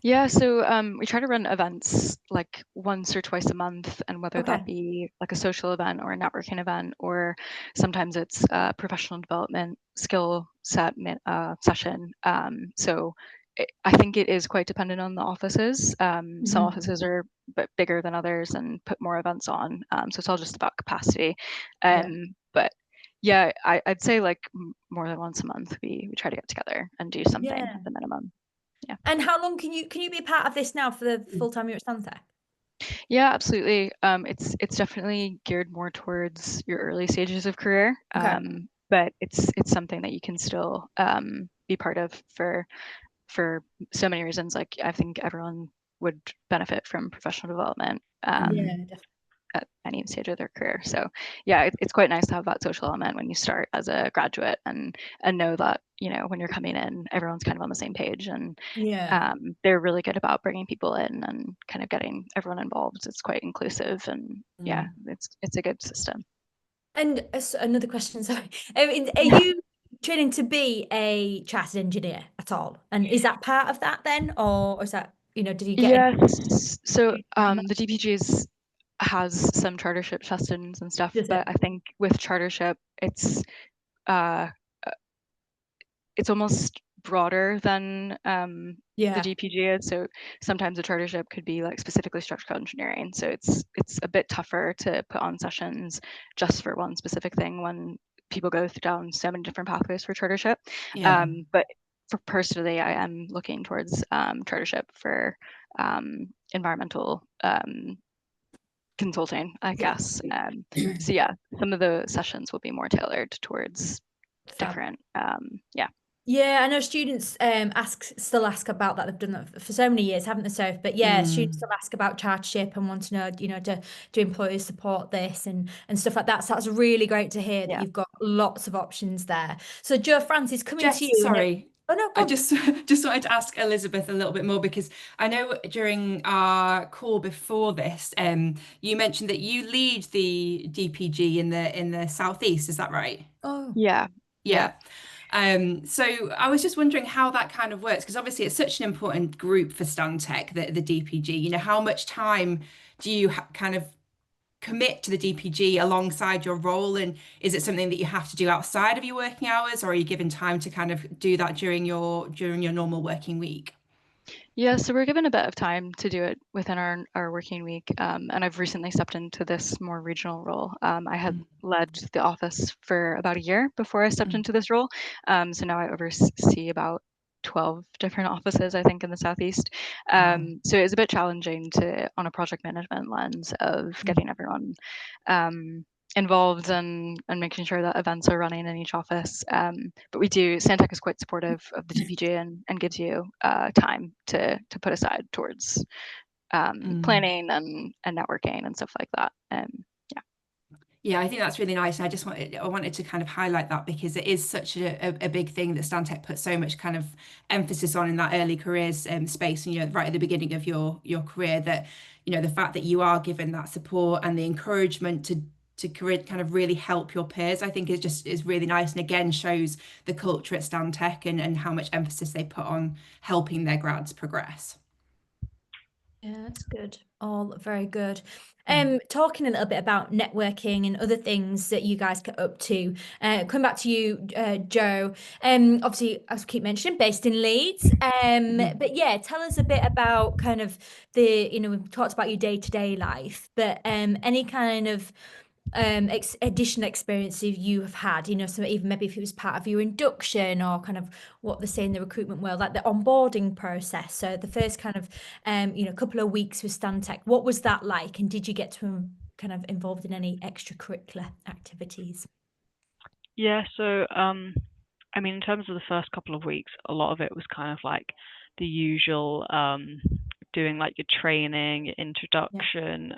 Yeah, so we try to run events like once or twice a month, and whether Okay. that be like a social event or a networking event, or sometimes it's a professional development skill set session. So I think it is quite dependent on the offices. Some offices are a bit bigger than others and put more events on. So it's all just about capacity. Yeah. But yeah, I'd say like more than once a month we try to get together and do something Yeah. at the minimum. Yeah. And how long can you be a part of this now for the full time you're at Stantec? Yeah, absolutely. It's definitely geared more towards your early stages of career, Okay. but it's something that you can still be part of for so many reasons. Like I think everyone would benefit from professional development Yeah, definitely. at any stage of their career. So yeah, it's quite nice to have that social element when you start as a graduate and know that when you're coming in, everyone's kind of on the same page and Yeah. they're really good about bringing people in and kind of getting everyone involved. It's quite inclusive and yeah, it's a good system. And another question, sorry. Are you training to be a chartered engineer at all? And is that part of that then? Or is that, did you get any Yes. So on that? the DPGs has some chartership sessions and stuff, Does it? but I think with chartership, uh, it's almost broader than the Yeah. DPG is. So sometimes a chartership could be like specifically structural engineering. So it's a bit tougher to put on sessions just for one specific thing when people go down so many different pathways for chartership. Yeah. But for personally, I am looking towards chartership for environmental consulting, I guess. So yeah, some of the sessions will be more tailored towards Fab. different, yeah. Yeah, I know students still ask about that. They've done that for so many years, haven't they, Soph? But yeah, students still ask about chartership and want to know, do employers support this and stuff like that. So that's really great to hear that Yeah. you've got lots of options there. So Joe Francis, coming to Jess, you. sorry. Oh no, go I on. just wanted to ask Elizabeth a little bit more because I know during our call before this, you mentioned that you lead the DPG in the southeast. Is that right? Oh, Yeah. Yeah. Yeah. So I was just wondering how that kind of works because obviously it's such an important group for Stantec, the DPG. How much time do you kind of commit to the DPG alongside your role? And is it something that you have to do outside of your working hours, or are you given time to kind of do that during your normal working week? Yeah, so we're given a bit of time to do it within our working week. And I've recently stepped into this more regional role. I had led the office for about a year before I stepped into this role. So now I oversee about 12 different offices, I think, in the Southeast. So it's a bit challenging on a project management lens of getting everyone involved and making sure that events are running in each office. But Stantec is quite supportive of the DPG and gives you time to put aside towards planning and networking and stuff like that. Yeah, I think that's really nice. And I wanted to kind of highlight that because it is such a big thing that Stantec puts so much kind of emphasis on in that early careers space, and right at the beginning of your career, that the fact that you are given that support and the encouragement to kind of really help your peers, I think is really nice, and again shows the culture at Stantec and how much emphasis they put on helping their grads progress. Yeah, that's good. All very good. Talking a little bit about networking and other things that you guys get up to. Coming back to you, Joe. Obviously, as we keep mentioning, based in Leeds. But yeah, tell us a bit about kind of we've talked about your day-to-day life, but any kind of additional experiences you have had, so even maybe if it was part of your induction or kind of what they say in the recruitment world, like the onboarding process. So the first kind of couple of weeks with Stantec, what was that like, and did you get to kind of involved in any extracurricular activities? Yeah, so I mean, in terms of the first couple of weeks, a lot of it was kind of like the usual doing like your training, your introduction.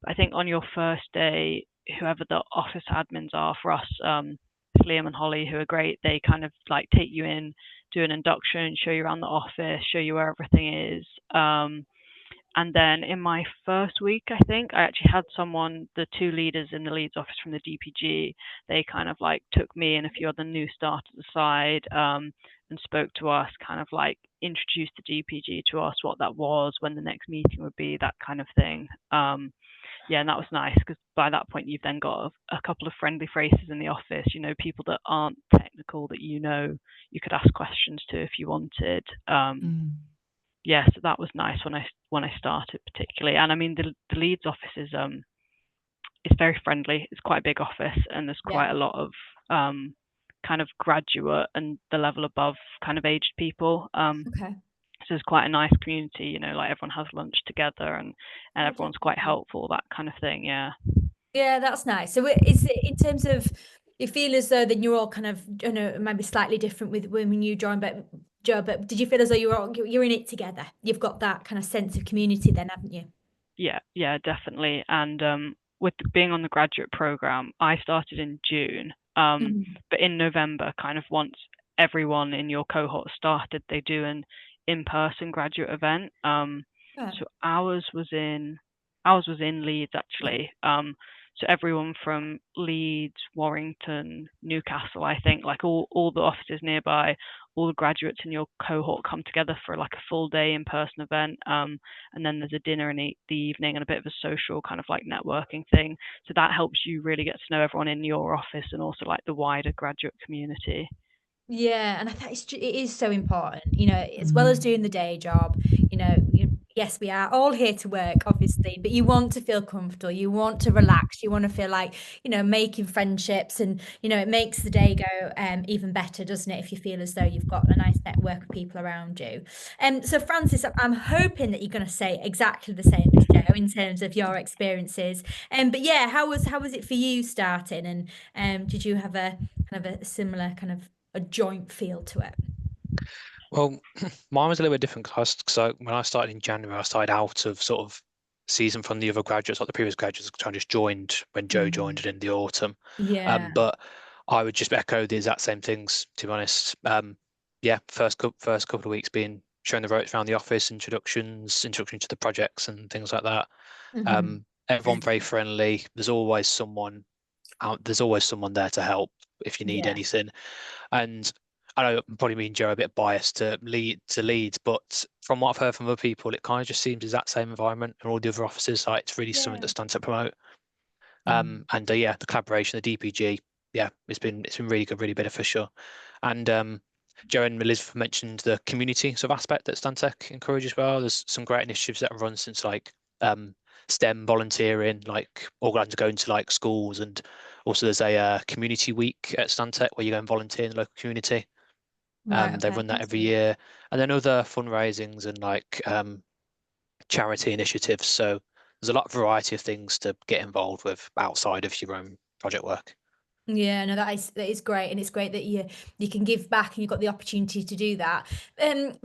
I think on your first day, whoever the office admins are for us, Liam and Holly, who are great, they kind of like take you in, do an induction, show you around the office, show you where everything is. And then in my first week, I think I actually had the two leaders in the Leeds office from the DPG, they kind of like took me and a few other new starters aside and spoke to us, kind of like introduced the DPG to us, what that was, when the next meeting would be, that kind of thing. Yeah, and that was nice because by that point you've then got a couple of friendly faces in the office, people that aren't technical that you could ask questions to if you wanted. Yeah, so that was nice when I started particularly. And I mean the Leeds office is very friendly. It's quite a big office and there's quite a lot of kind of graduate and the level above kind of aged people. Okay. So it's quite a nice community, like everyone has lunch together and everyone's quite helpful, that kind of thing. Yeah. Yeah, that's nice. So is it in terms of, you feel as though then you're all kind of, maybe slightly different with when you joined, but Joe, but did you feel as though you're in it together? You've got that kind of sense of community then, haven't you? Yeah, definitely. And with being on the graduate program, I started in June, but in November, kind of once everyone in your cohort started, they do an in-person graduate event. So ours was in Leeds actually. So everyone from Leeds, Warrington, Newcastle, I think, like all the offices nearby, all the graduates in your cohort come together for like a full day in-person event. And then there's a dinner in the evening and a bit of a social kind of like networking thing. So that helps you really get to know everyone in your office and also like the wider graduate community. Yeah, and I think it is so important, as well as doing the day job, yes, we are all here to work, obviously, but you want to feel comfortable, you want to relax, you want to feel like, making friendships, and, it makes the day go even better, doesn't it, if you feel as though you've got a nice network of people around you. So Francis, I'm hoping that you're going to say exactly the same as Joe in terms of your experiences. But yeah, how was it for you starting, and did you have a kind of a similar kind of a joint feel to it? Well, mine was a little bit different because when I started in January, I started out of sort of season from the other graduates, like the previous graduates, because I just joined when Joe joined it in the autumn. Yeah. But I would just echo the exact same things, to be honest. Yeah, first couple of weeks being showing the ropes around the office, introduction to the projects and things like that. Everyone very friendly. There's always someone there to help if you need anything. And I know I'm probably mean Joe a bit biased to Leeds, but from what I've heard from other people, it kind of just seems exact same environment and all the other offices. Like it's really something that Stantec promote. And yeah, the collaboration, the DPG, yeah, it's been really good, really beneficial. And Joe and Elizabeth mentioned the community sort of aspect that Stantec encourages as well. There's some great initiatives that have run since like STEM volunteering, like organising going to like schools, and also there's a community week at Stantec where you go and volunteer in the local community. Right, They okay. run that every year, and then other fundraisings and like charity initiatives. So there's a lot of variety of things to get involved with outside of your own project work. Yeah, no, that is great, and it's great that you can give back and you've got the opportunity to do that.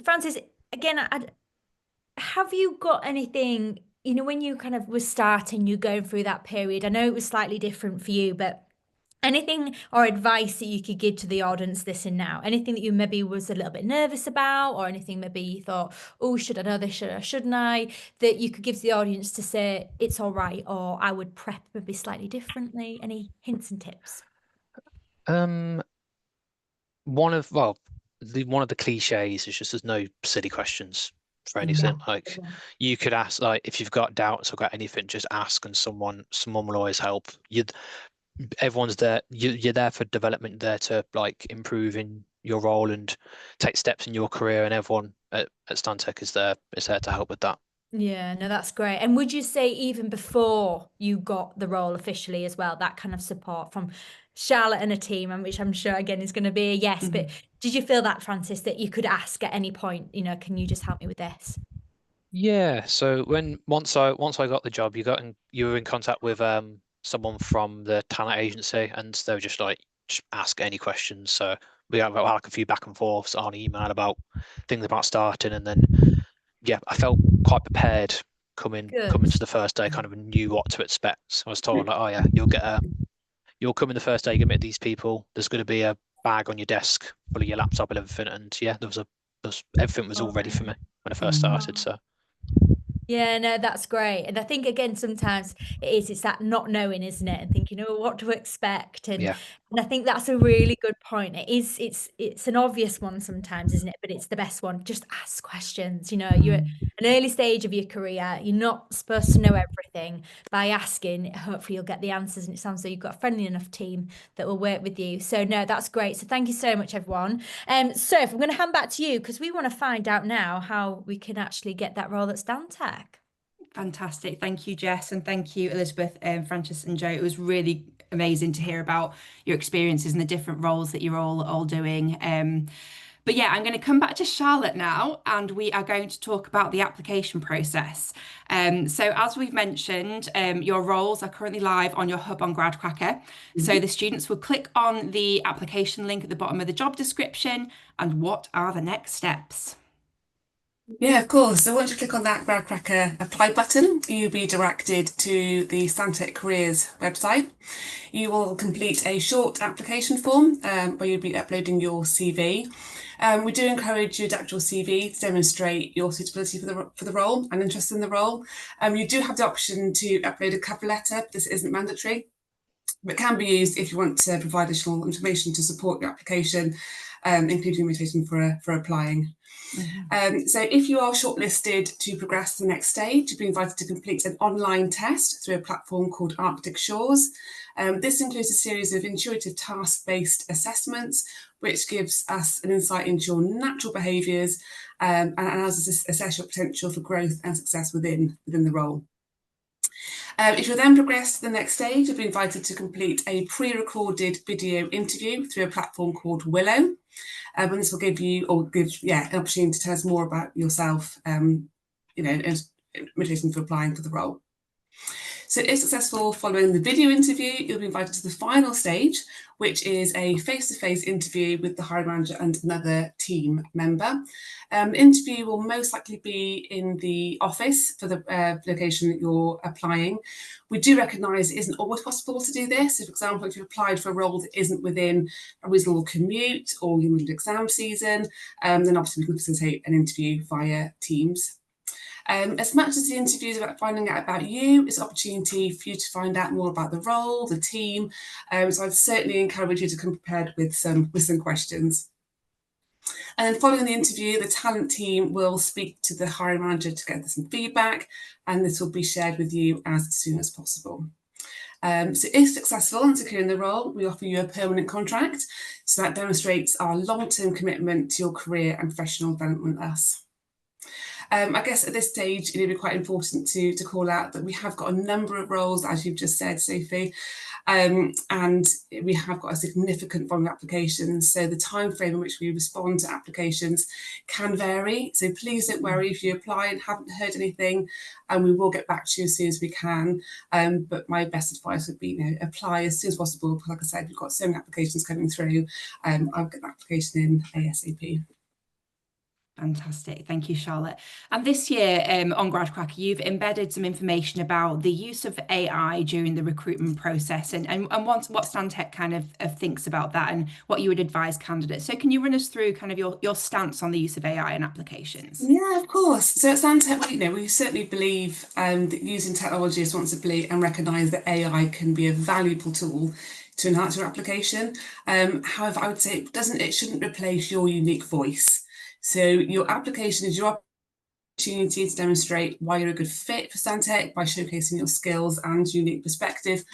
Francis, again, have you got anything, you know, when you kind of were starting, you going through that period? I know it was slightly different for you, but anything or advice that you could give to the audience listening now? Anything that you maybe was a little bit nervous about, or anything maybe you thought, oh, should I know this, shouldn't I? That you could give to the audience to say it's all right, or I would prep maybe slightly differently. Any hints and tips? One of the cliches is just there's no silly questions for anything. Like you could ask, like if you've got doubts or got anything, just ask, and someone will always help. Everyone's there. You're there for development, there to like improve in your role and take steps in your career, and everyone at Stantec is there to help with that. Yeah, no, that's great. And would you say even before you got the role officially as well, that kind of support from Charlotte and a team, and which I'm sure again is going to be a yes, but did you feel that, Francis, that you could ask at any point, you know, can you just help me with this? Yeah. So once I got the job, you were in contact with someone from the talent agency, and they were just like, just ask any questions. So we had like a few back and forths on email about things about starting, and then yeah, I felt quite prepared coming Good. to the first day, kind of knew what to expect. I was told like, oh yeah, you'll come in the first day, you meet these people. There's going to be a bag on your desk full of your laptop and everything, and yeah, everything was all ready for me when I first started. So. Yeah, no, that's great. And I think again, sometimes it's that not knowing, isn't it? And thinking, oh, what to expect. And Yeah. I think that's a really good point. It's an obvious one sometimes, isn't it? But it's the best one. Just ask questions. You know, you're at an early stage of your career. You're not supposed to know everything. By asking, hopefully you'll get the answers. And it sounds like you've got a friendly enough team that will work with you. So no, that's great. So thank you so much, everyone. So if I'm going to hand back to you, because we want to find out now how we can actually get that role at Stantec. Fantastic. Thank you, Jess, and thank you, Elizabeth, Francis, and Joe. It was really amazing to hear about your experiences and the different roles that you're all doing. But yeah, I'm going to come back to Charlotte now, and we are going to talk about the application process. So as we've mentioned, your roles are currently live on your hub on Gradcracker. So the students will click on the application link at the bottom of the job description. And what are the next steps? Yeah, of course. So once you click on that Gradcracker apply button, you'll be directed to the Stantec Careers website. You will complete a short application form where you'll be uploading your CV. We do encourage you to adapt your CV to demonstrate your suitability for the role and interest in the role. You do have the option to upload a cover letter. This isn't mandatory, but can be used if you want to provide additional information to support your application, including motivation for applying. So if you are shortlisted to progress to the next stage, you'll be invited to complete an online test through a platform called Arctic Shores. This includes a series of intuitive task-based assessments, which gives us an insight into your natural behaviours and allows us to assess your potential for growth and success within the role. If you'll then progress to the next stage, you'll be invited to complete a pre-recorded video interview through a platform called Willow. And this will give you, an opportunity to tell us more about yourself, and motivation for applying for the role. So if successful following the video interview, you'll be invited to the final stage, which is a face-to-face interview with the hiring manager and another team member. The interview will most likely be in the office for the location that you're applying. We do recognise it isn't always possible to do this. So for example, if you've applied for a role that isn't within a reasonable commute or you're in exam season, then obviously we can facilitate an interview via Teams. As much as the interview is about finding out about you, it's an opportunity for you to find out more about the role, the team. So I'd certainly encourage you to come prepared with some questions. And then following the interview, the talent team will speak to the hiring manager to get some feedback, and this will be shared with you as soon as possible. So if successful in securing the role, we offer you a permanent contract. So that demonstrates our long-term commitment to your career and professional development with us. I guess at this stage, it'd be quite important to call out that we have got a number of roles, as you've just said, Sophie, and we have got a significant volume of applications. So the time frame in which we respond to applications can vary. So please don't worry if you apply and haven't heard anything, and we will get back to you as soon as we can. But my best advice would be, apply as soon as possible. Because like I said, we've got so many applications coming through. I'll get the application in ASAP. Fantastic. Thank you, Charlotte. And this year on Gradcracker, you've embedded some information about the use of AI during the recruitment process and what Stantec kind of thinks about that and what you would advise candidates. So can you run us through kind of your stance on the use of AI in applications? Yeah, of course. So at Stantec, we certainly believe that using technology responsibly and recognise that AI can be a valuable tool to enhance your application. However, I would say it shouldn't replace your unique voice. So your application is your opportunity to demonstrate why you're a good fit for Stantec by showcasing your skills and unique perspective.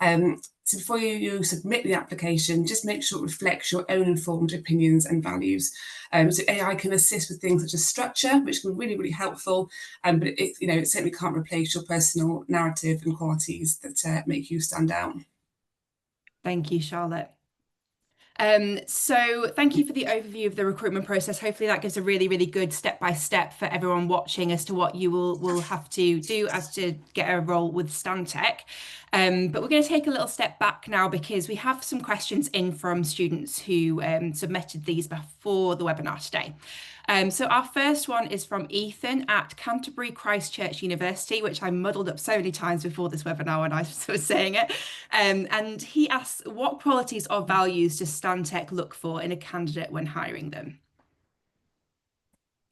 So before you submit the application, just make sure it reflects your own informed opinions and values. So AI can assist with things such as structure, which can be really, really helpful, but it certainly can't replace your personal narrative and qualities that make you stand out. Thank you, Charlotte. So thank you for the overview of the recruitment process. Hopefully that gives a really, really good step-by-step for everyone watching as to what you will have to do as to get a role with Stantec. But we're going to take a little step back now because we have some questions in from students who submitted these before the webinar today. So our first one is from Ethan at Canterbury Christchurch University, which I muddled up so many times before this webinar when I was saying it. And he asks, what qualities or values does Stantec look for in a candidate when hiring them?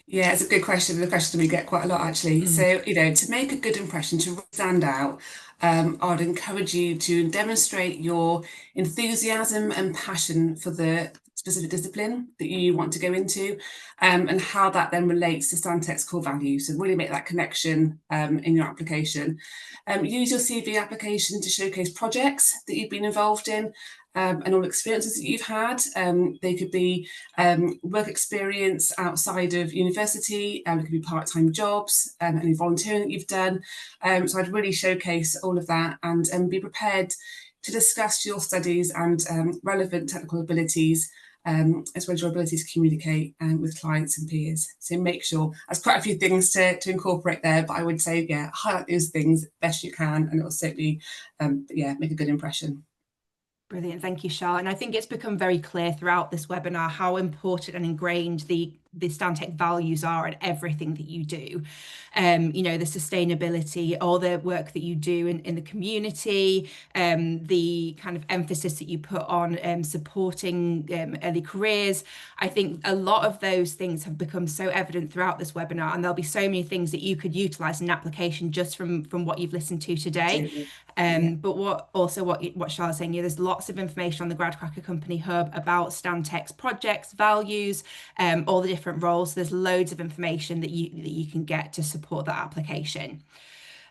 Yeah, it's a good question. The question we get quite a lot, actually. So, to make a good impression, to stand out, I'd encourage you to demonstrate your enthusiasm and passion for the specific discipline that you want to go into, and how that then relates to Stantec's core values. So really make that connection in your application. Use your CV application to showcase projects that you've been involved in, and all experiences that you've had. They could be work experience outside of university, it could be part-time jobs, any volunteering that you've done. So I'd really showcase all of that and be prepared to discuss your studies and relevant technical abilities, as well as your ability to communicate with clients and peers. So make sure, there's quite a few things to incorporate there, but I would say, highlight those things best you can, and it will certainly, make a good impression. Brilliant. Thank you, Charlotte. And I think it's become very clear throughout this webinar how important and ingrained the Stantec values are in everything that you do. The sustainability, all the work that you do in the community, the kind of emphasis that you put on supporting early careers. I think a lot of those things have become so evident throughout this webinar, and there'll be so many things that you could utilize in an application just from what you've listened to today. But what Charlotte's saying, there's lots of information on the Gradcracker Company Hub about Stantec's projects, values, all the different roles. So there's loads of information that you can get to support that application.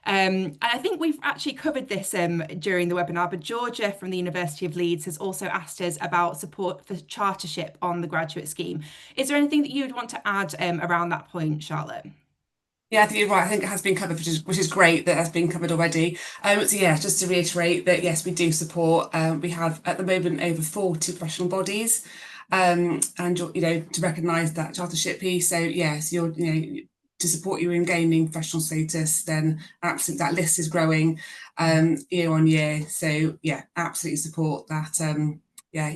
And I think we've actually covered this during the webinar, but Georgia from the University of Leeds has also asked us about support for chartership on the graduate scheme. Is there anything that you would want to add around that point, Charlotte? Yeah, I think you're right. I think it has been covered, which is great that has been covered already. So yeah, just to reiterate that yes, we do support. We have at the moment over 40 professional bodies, and to recognise that chartership piece. So yes, to support you in gaining professional status, then absolutely that list is growing year on year. So yeah, absolutely support that. Your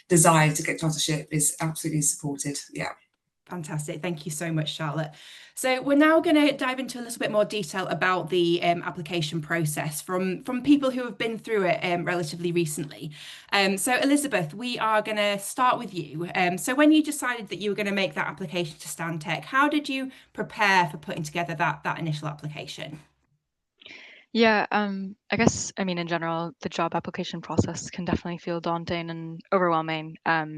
desire to get chartership is absolutely supported. Yeah. Fantastic. Thank you so much, Charlotte. So we're now going to dive into a little bit more detail about the application process from people who have been through it relatively recently. So Elizabeth, we are going to start with you. So when you decided that you were going to make that application to Stantec, how did you prepare for putting together that initial application? Yeah, I guess, I mean, in general, the job application process can definitely feel daunting and overwhelming.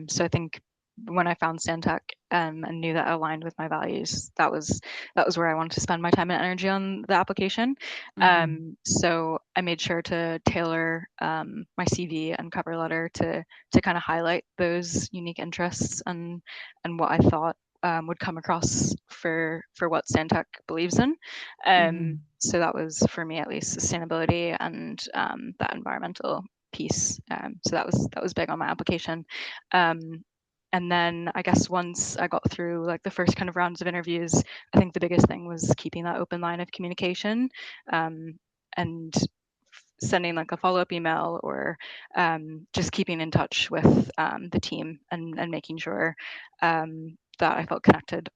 So I think when I found Stantec and knew that it aligned with my values, that was where I wanted to spend my time and energy on the application. So I made sure to tailor my CV and cover letter to kind of highlight those unique interests and what I thought would come across for what Stantec believes in. So that was, for me at least, sustainability and that environmental piece. So that was big on my application. And then I guess once I got through like the first kind of rounds of interviews, I think the biggest thing was keeping that open line of communication, and sending like a follow-up email, or just keeping in touch with the team and making sure that I felt connected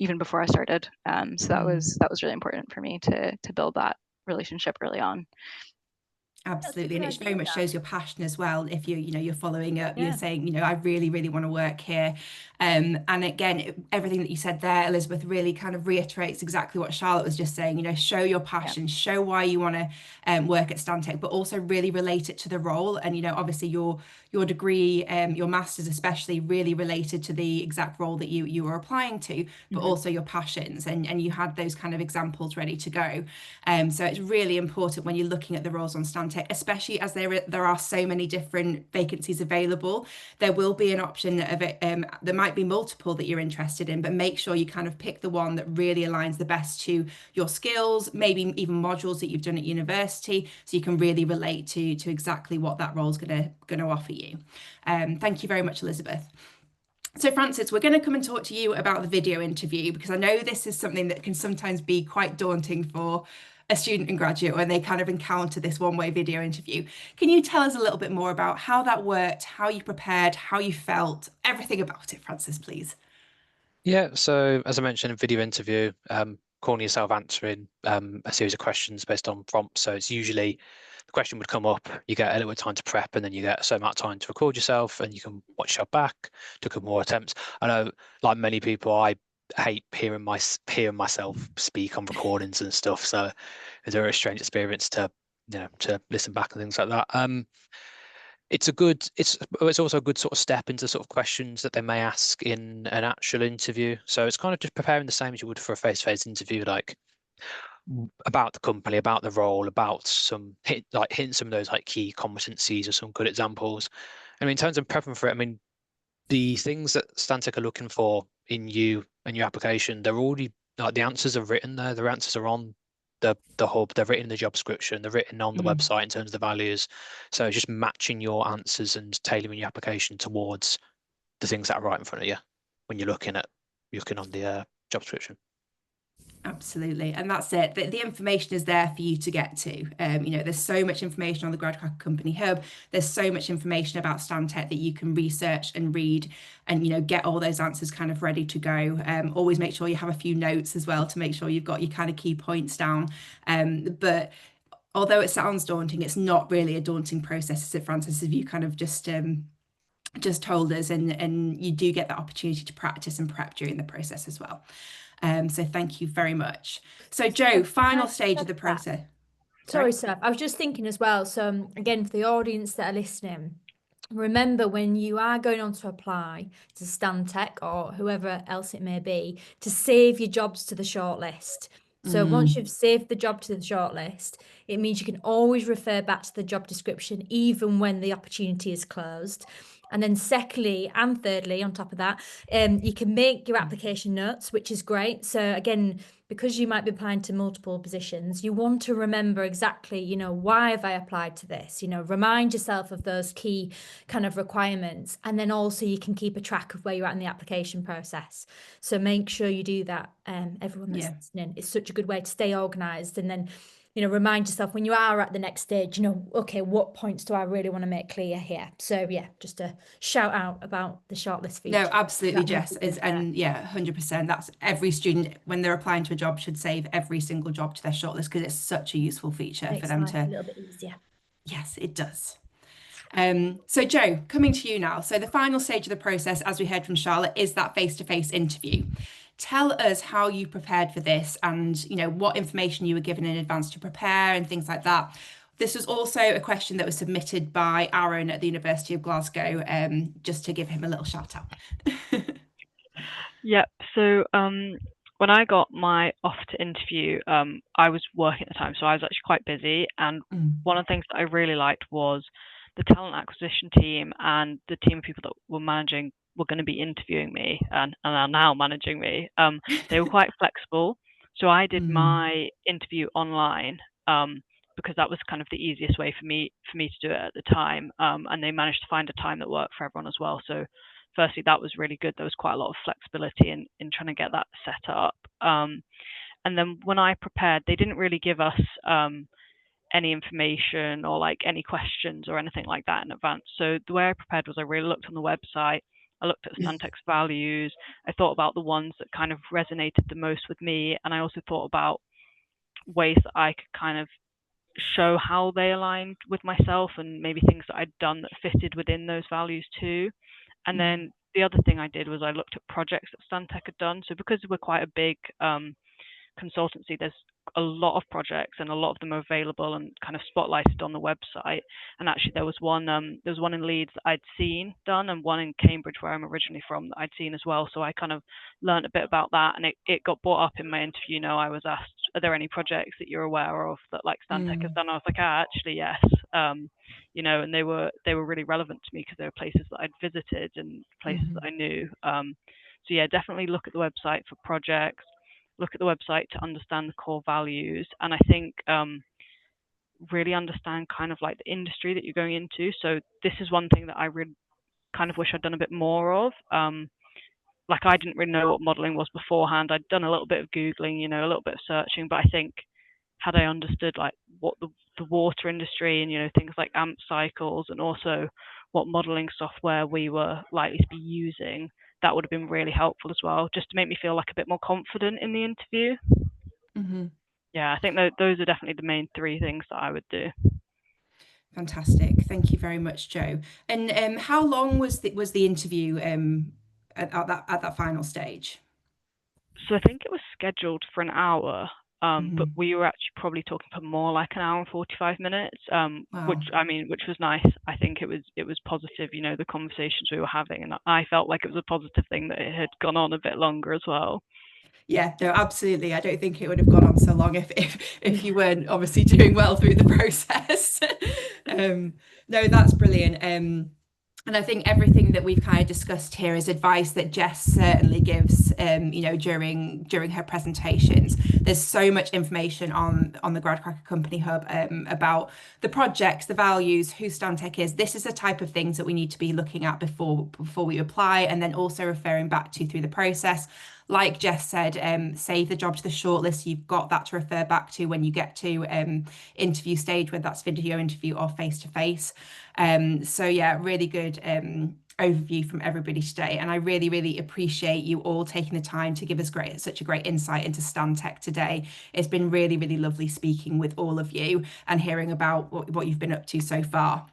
even before I started. So that was really important for me to build that relationship early on. Absolutely, and it very much shows your passion as well. If you're following up, Yeah. you're saying, I really, really want to work here. And again, everything that you said there, Elizabeth, really kind of reiterates exactly what Charlotte was just saying. Show your passion, show why you want to work at Stantec, but also really relate it to the role. And obviously your degree, your master's especially, really related to the exact role that you were applying to, but also your passions, and you had those kind of examples ready to go. So it's really important when you're looking at the roles on Stantec, especially as there are so many different vacancies available. There will be an option of it, there might be multiple that you're interested in, but make sure you kind of pick the one that really aligns the best to your skills, maybe even modules that you've done at university, so you can really relate to exactly what that role is going to offer you. Thank you very much, Elizabeth. So Francis, we're going to come and talk to you about the video interview, because I know this is something that can sometimes be quite daunting for a student and graduate when they kind of encounter this one-way video interview. Can you tell us a little bit more about how that worked, how you prepared, how you felt, everything about it, Francis, please? Yeah, so as I mentioned, a video interview, calling yourself answering a series of questions based on prompts. So it's usually the question would come up, you get a little bit of time to prep, and then you get a certain amount of time to record yourself, and you can watch yourself back to a couple more attempts. I know, like many people, I hate hearing myself speak on recordings and stuff. So it's a very strange experience to to listen back and things like that. It's also a good sort of step into sort of questions that they may ask in an actual interview. So it's kind of just preparing the same as you would for a face-to-face interview, like about the company, about the role, about hitting some of those like key competencies or some good examples. I mean, in terms of prepping for it, I mean, the things that Stantec are looking for in you and your application, they're already like the answers are written there. The answers are on the hub. They're written in the job description. They're written on the website in terms of the values. So it's just matching your answers and tailoring your application towards the things that are right in front of you when you're looking on the job description. Absolutely. And that's it. The information is there for you to get to. There's so much information on the Gradcracker Company Hub. There's so much information about Stantec that you can research and read and, get all those answers kind of ready to go. Always make sure you have a few notes as well to make sure you've got your kind of key points down. But although it sounds daunting, it's not really a daunting process, is it, Francis? If you kind of just told us, and you do get the opportunity to practice and prep during the process as well. So thank you very much. So Jo, final stage of the process. Sorry, Seth. I was just thinking as well. So again, for the audience that are listening, remember when you are going on to apply to Stantec or whoever else it may be, to save your jobs to the shortlist. So once you've saved the job to the shortlist, it means you can always refer back to the job description, even when the opportunity is closed. And then secondly and thirdly, on top of that, you can make your application notes, which is great. So again, because you might be applying to multiple positions, you want to remember exactly, why have I applied to this? Remind yourself of those key kind of requirements. And then also you can keep a track of where you're at in the application process. So make sure you do that, everyone that's listening. It's such a good way to stay organized. And then, remind yourself when you are at the next stage, okay, what points do I really want to make clear here? So yeah, just a shout out about the shortlist feature. No, absolutely, Jess. And yeah, 100%. That's every student, when they're applying to a job, should save every single job to their shortlist, because it's such a useful feature for them to. A little bit easier. Yes, it does. So Jo, coming to you now. So the final stage of the process, as we heard from Charlotte, is that face-to-face interview. tell us how you prepared for this and, you know, what information you were given in advance to prepare and things like that. This was also a question that was submitted by Aaron at the University of Glasgow, just to give him a little shout out. Yep. So when I got my offer to interview, I was working at the time, so I was actually quite busy. And one of the things that I really liked was the talent acquisition team and the team of people that were going to be interviewing me and are now managing me. They were quite flexible. So I did my interview online because that was kind of the easiest way for me to do it at the time. And they managed to find a time that worked for everyone as well. So firstly, that was really good. There was quite a lot of flexibility in trying to get that set up. And then when I prepared, they didn't really give us any information or like any questions or anything like that in advance. So the way I prepared was I really looked on the website. I looked at Stantec's values. I thought about the ones that kind of resonated the most with me. And I also thought about ways that I could kind of show how they aligned with myself and maybe things that I'd done that fitted within those values too. And then the other thing I did was I looked at projects that Stantec had done. So because we're quite a big consultancy, there's a lot of projects and a lot of them are available and kind of spotlighted on the website. And actually there was one in Leeds that I'd seen done and one in Cambridge where I'm originally from that I'd seen as well. So I kind of learned a bit about that, and it got brought up in my interview. You know, I was asked, are there any projects that you're aware of that like Stantec has done? I was like, actually yes. You know, and they were really relevant to me because they were places that I'd visited and places that I knew. So yeah, definitely look at the website for projects. Look at the website to understand the core values, and I think really understand kind of like the industry that you're going into. So this is one thing that I really kind of wish I'd done a bit more of. Like I didn't really know what modeling was beforehand. I'd done a little bit of Googling, you know, a little bit of searching, but I think had I understood like what the water industry and, you know, things like AMP cycles and also what modeling software we were likely to be using, that would have been really helpful as well, just to make me feel like a bit more confident in the interview. Yeah, I think those are definitely the main three things that I would do. Fantastic. Thank you very much, Jo. And how long was the interview at that final stage? So I think it was scheduled for an hour, but we were actually probably talking for more like an hour and 45 minutes, Wow. which was nice. I think it was positive, you know, the conversations we were having, and I felt like it was a positive thing that it had gone on a bit longer as well. Yeah, no, absolutely. I don't think it would have gone on so long if you weren't obviously doing well through the process. No, that's brilliant. And I think everything that we've kind of discussed here is advice that Jess certainly gives, you know, during her presentations. There's so much information on the Gradcracker Company Hub about the projects, the values, who Stantec is. This is the type of things that we need to be looking at before we apply, and then also referring back to through the process. Like Jess said, save the job to the shortlist. You've got that to refer back to when you get to interview stage, whether that's video interview or face-to-face. So yeah, really good overview from everybody today. And I really, really appreciate you all taking the time to give us such a great insight into Stantec today. It's been really, really lovely speaking with all of you and hearing about what you've been up to so far.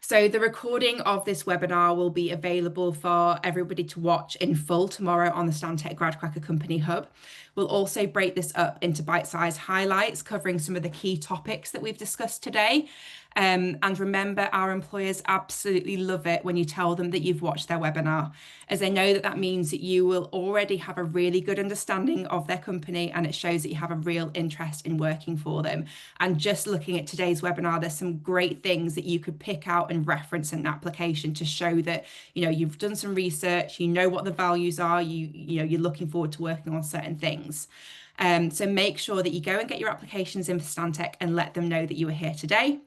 So the recording of this webinar will be available for everybody to watch in full tomorrow on the Stantec Gradcracker Company Hub. We'll also break this up into bite-sized highlights covering some of the key topics that we've discussed today. And remember, our employers absolutely love it when you tell them that you've watched their webinar, as they know that means that you will already have a really good understanding of their company, and it shows that you have a real interest in working for them. And just looking at today's webinar, there's some great things that you could pick out and reference in an application to show that, you know, you've done some research, you know what the values are, you know, you're looking forward to working on certain things. So make sure that you go and get your applications in for Stantec and let them know that you were here today.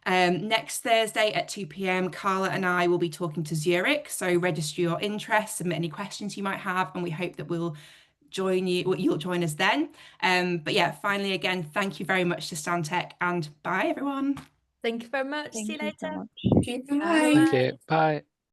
Next Thursday at 2 p.m, Carla and I will be talking to Zurich. So register your interest, submit any questions you might have, and we hope that you'll join us then. But yeah, finally, again, thank you very much to Stantec, and bye everyone. Thank you very much. See you later. Okay, bye. Thank you. Bye.